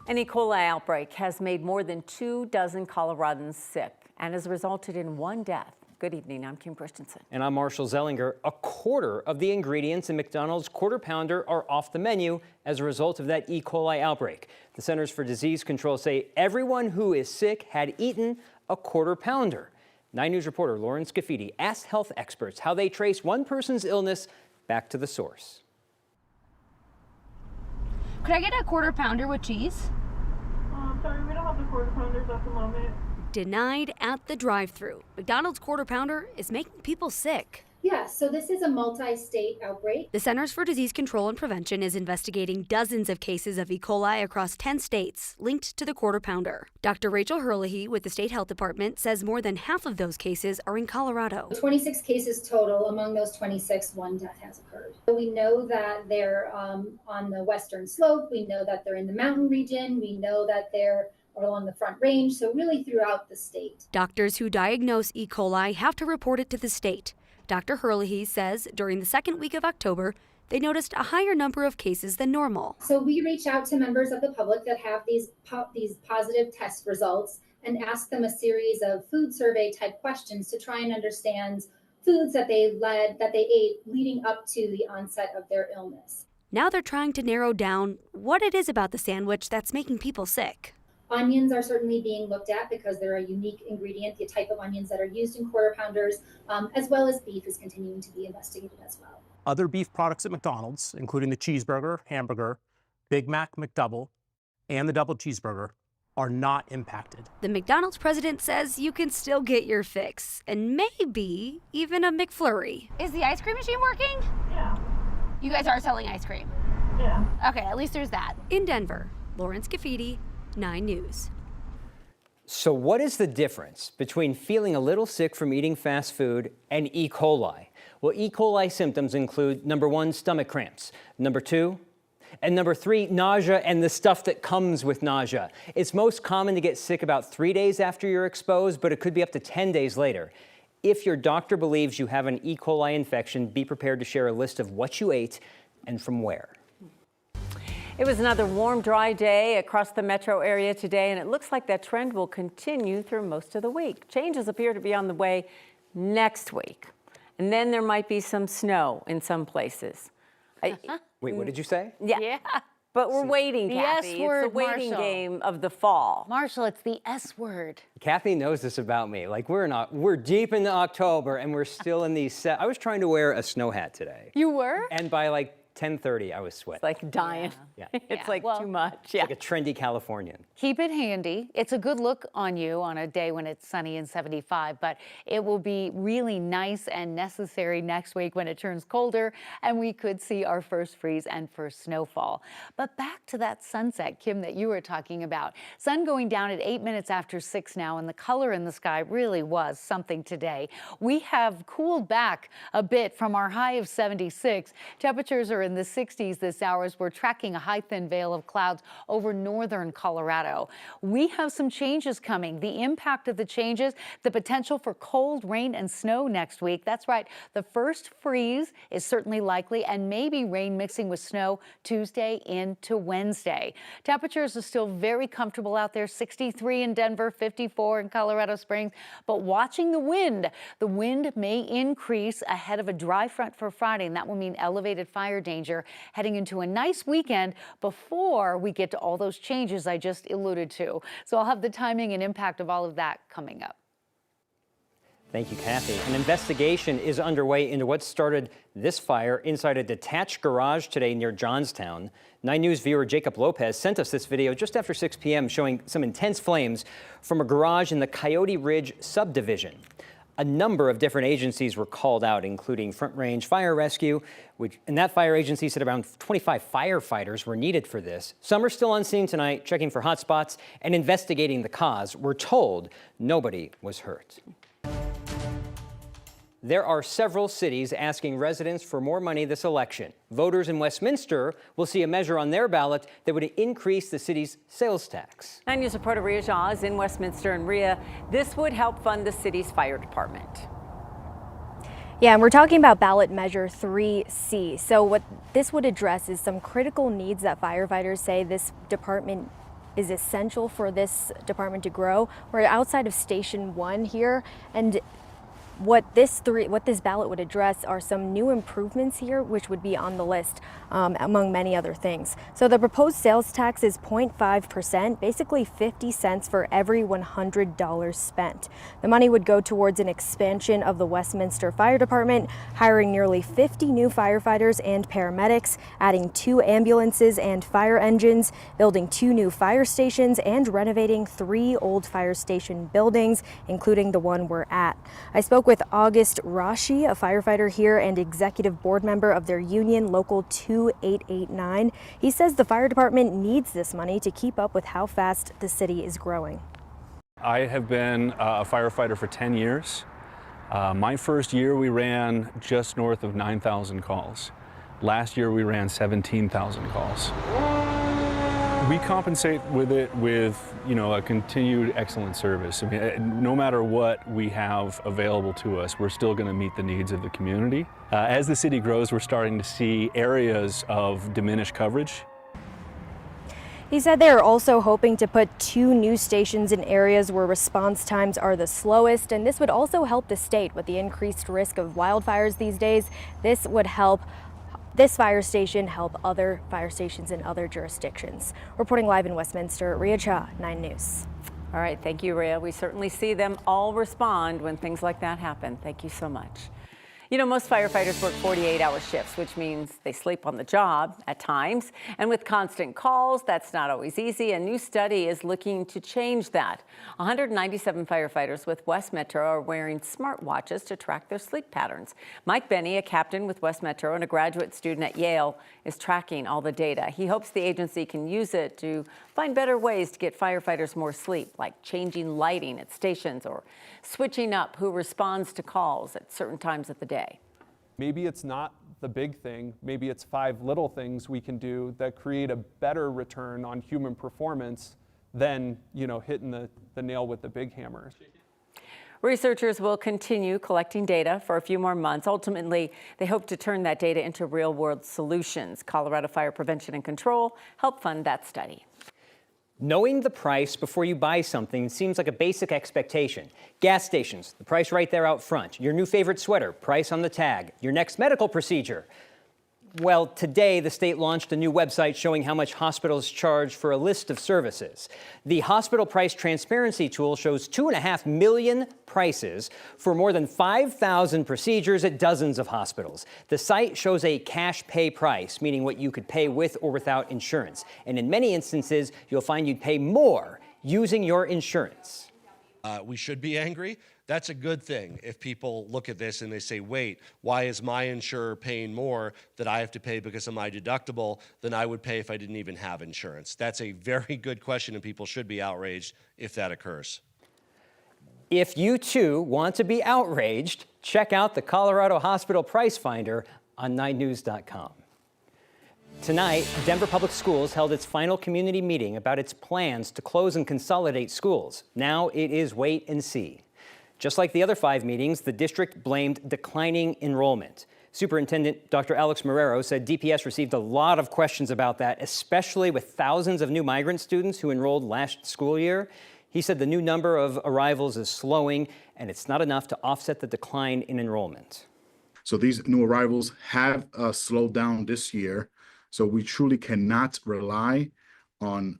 An E. coli outbreak has made more than 24 Coloradans sick and has resulted in 1 death. Good evening, I'm Kim Christensen. And I'm Marshall Zellinger. A quarter of the ingredients in McDonald's Quarter Pounder are off the menu as a result of that E. coli outbreak. The Centers for Disease Control say everyone who is sick had eaten a Quarter Pounder. 9 News reporter Lauren Scafidi asked health experts how they trace one person's illness back to the source. Could I get a Quarter Pounder with cheese? Sorry, we don't have the Quarter Pounders at the moment. Denied at the drive-thru. McDonald's Quarter Pounder is making people sick. Yeah, so this is a multi-state outbreak. The Centers for Disease Control and Prevention is investigating dozens of cases of E. coli across 10 states linked to the Quarter Pounder. Dr. Rachel Herlihy with the State Health Department says more than half of those cases are in Colorado. 26 cases total. Among those 26, 1 death has occurred. We know that they're on the western slope. We know that they're in the mountain region. We know that they're along the Front Range, so really throughout the state. Doctors who diagnose E. coli have to report it to the state. Dr. Herlihy says during the second week of October, they noticed a higher number of cases than normal. So we reach out to members of the public that have these positive test results and ask them a series of food survey type questions to try and understand foods that they ate leading up to the onset of their illness. Now they're trying to narrow down what it is about the sandwich that's making people sick. Onions are certainly being looked at because they're a unique ingredient, the type of onions that are used in Quarter Pounders, as well as beef is continuing to be investigated as well. Other beef products at McDonald's, including the cheeseburger, hamburger, Big Mac, McDouble, and the double cheeseburger, are not impacted. The McDonald's president says you can still get your fix, and maybe even a McFlurry. Is the ice cream machine working? Yeah. You guys are selling ice cream? Yeah. Okay, at least there's that. In Denver, Lauren Scafidi, 9 News. So what is the difference between feeling a little sick from eating fast food and E. coli? Well, E. coli symptoms include number 1, stomach cramps, number 2, and number 3, nausea and the stuff that comes with nausea. It's most common to get sick about 3 days after you're exposed, but it could be up to 10 days later. If your doctor believes you have an E. coli infection, be prepared to share a list of what you ate and from where. It was another warm, dry day across the metro area today, and it looks like that trend will continue through most of the week. Changes appear to be on the way next week, and then there might be some snow in some places. Wait, what did you say? Yeah. But we're waiting, The Kathy. S word, it's the waiting Marshall. game of the fall. Marshall, it's the S word. Kathy knows this about me. Like we're deep into October and we're still in these I was trying to wear a snow hat today. You were? And by like 10:30, I was sweating. It's like dying. Yeah. It's like Well, too much. Yeah. Like a trendy Californian. Keep it handy. It's a good look on you on a day when it's sunny and 75, but it will be really nice and necessary next week when it turns colder and we could see our first freeze and first snowfall. But back to that sunset, Kim, that you were talking about. Sun going down at 8 minutes after 6 now, and the color in the sky really was something today. We have cooled back a bit from our high of 76. Temperatures are in the 60s this hour as we're tracking a high thin veil of clouds over northern Colorado. We have some changes coming. The impact of the changes, the potential for cold, rain, and snow next week. That's right. The first freeze is certainly likely, and maybe rain mixing with snow Tuesday into Wednesday. Temperatures are still very comfortable out there. 63 in Denver, 54 in Colorado Springs. But watching the wind may increase ahead of a dry front for Friday, and that will mean elevated fire danger heading into a nice weekend before we get to all those changes I just alluded to. So I'll have the timing and impact of all of that coming up. Thank you, Kathy. An investigation is underway into what started this fire inside a detached garage today near Johnstown. 9 News viewer Jacob Lopez sent us this video just after 6 p.m. showing some intense flames from a garage in the Coyote Ridge subdivision. A number of different agencies were called out, including Front Range Fire Rescue, and that fire agency said around 25 firefighters were needed for this. Some are still on scene tonight, checking for hot spots and investigating the cause. We're told nobody was hurt. There are several cities asking residents for more money this election. Voters in Westminster will see a measure on their ballot that would increase the city's sales tax. 9 News reporter Ria Jha is in Westminster. And Ria, this would help fund the city's fire department. Yeah, and we're talking about ballot measure 3C. So what this would address is some critical needs that firefighters say this department is essential for this department to grow. We're outside of Station 1 here, and what this ballot would address are some new improvements here, which would be on the list among many other things. So the proposed sales tax is 0.5%, basically 50 cents for every $100 spent. The money would go towards an expansion of the Westminster Fire Department, hiring nearly 50 new firefighters and paramedics, adding 2 ambulances and fire engines, building 2 new fire stations, and renovating 3 old fire station buildings, including the one we're at. I spoke with August Rashi, a firefighter here and executive board member of their union, Local 2889. He says the fire department needs this money to keep up with how fast the city is growing. I have been a firefighter for 10 years. My first year we ran just north of 9,000 calls. Last year we ran 17,000 calls. We compensate with it with, a continued excellent service. I mean, no matter what we have available to us, we're still going to meet the needs of the community. As the city grows, we're starting to see areas of diminished coverage. He said they are also hoping to put 2 new stations in areas where response times are the slowest, and this would also help the state with the increased risk of wildfires these days. This would help this fire station help other fire stations in other jurisdictions. Reporting live in Westminster, Rhea Cha, 9 News. All right, thank you, Rhea. We certainly see them all respond when things like that happen. Thank you so much. Most firefighters work 48-hour shifts, which means they sleep on the job at times. And with constant calls, that's not always easy. A new study is looking to change that. 197 firefighters with West Metro are wearing smartwatches to track their sleep patterns. Mike Benny, a captain with West Metro and a graduate student at Yale, is tracking all the data. He hopes the agency can use it to find better ways to get firefighters more sleep, like changing lighting at stations or switching up who responds to calls at certain times of the day. Maybe it's not the big thing. Maybe it's 5 little things we can do that create a better return on human performance than, hitting the nail with the big hammer. Researchers will continue collecting data for a few more months. Ultimately, they hope to turn that data into real-world solutions. Colorado Fire Prevention and Control helped fund that study. Knowing the price before you buy something seems like a basic expectation. Gas stations, the price right there out front. Your new favorite sweater, price on the tag. Your next medical procedure. Well, today the state launched a new website showing how much hospitals charge for a list of services. The hospital price transparency tool shows 2.5 million prices for more than 5,000 procedures at dozens of hospitals. The site shows a cash pay price, meaning what you could pay with or without insurance. And in many instances, you'll find you'd pay more using your insurance. We should be angry. That's a good thing if people look at this and they say, wait, why is my insurer paying more that I have to pay because of my deductible than I would pay if I didn't even have insurance? That's a very good question, and people should be outraged if that occurs. If you too want to be outraged, check out the Colorado Hospital Price Finder on 9news.com. Tonight, Denver Public Schools held its final community meeting about its plans to close and consolidate schools. Now it is wait and see. Just like the other 5 meetings, the district blamed declining enrollment. Superintendent Dr. Alex Marrero said DPS received a lot of questions about that, especially with thousands of new migrant students who enrolled last school year. He said the new number of arrivals is slowing, and it's not enough to offset the decline in enrollment. So these new arrivals have slowed down this year. So we truly cannot rely on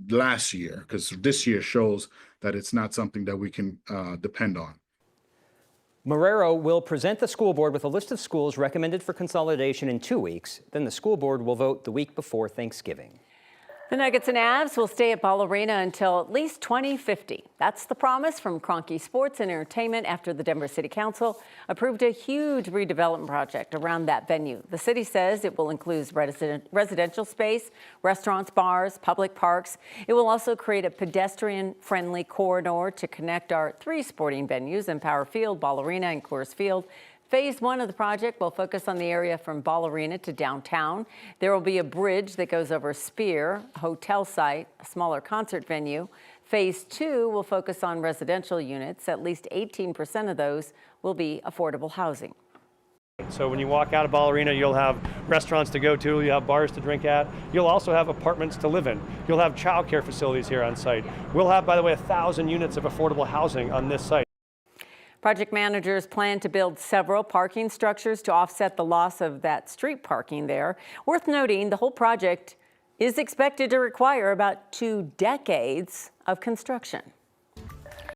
last year, because this year shows that it's not something that we can depend on. Marrero will present the school board with a list of schools recommended for consolidation in 2 weeks. Then the school board will vote the week before Thanksgiving. The Nuggets and Avs will stay at Ball Arena until at least 2050. That's the promise from Kroenke Sports and Entertainment after the Denver City Council approved a huge redevelopment project around that venue. The city says it will include residential space, restaurants, bars, public parks. It will also create a pedestrian-friendly corridor to connect our 3 sporting venues, Empower Field, Ball Arena, and Coors Field. Phase 1 of the project will focus on the area from Ball Arena to downtown. There will be a bridge that goes over Spear, a hotel site, a smaller concert venue. Phase 2 will focus on residential units. At least 18% of those will be affordable housing. So when you walk out of Ball Arena, you'll have restaurants to go to, you'll have bars to drink at, you'll also have apartments to live in. You'll have childcare facilities here on site. We'll have, by the way, 1,000 units of affordable housing on this site. Project managers plan to build several parking structures to offset the loss of that street parking there. Worth noting, the whole project is expected to require about 2 decades of construction.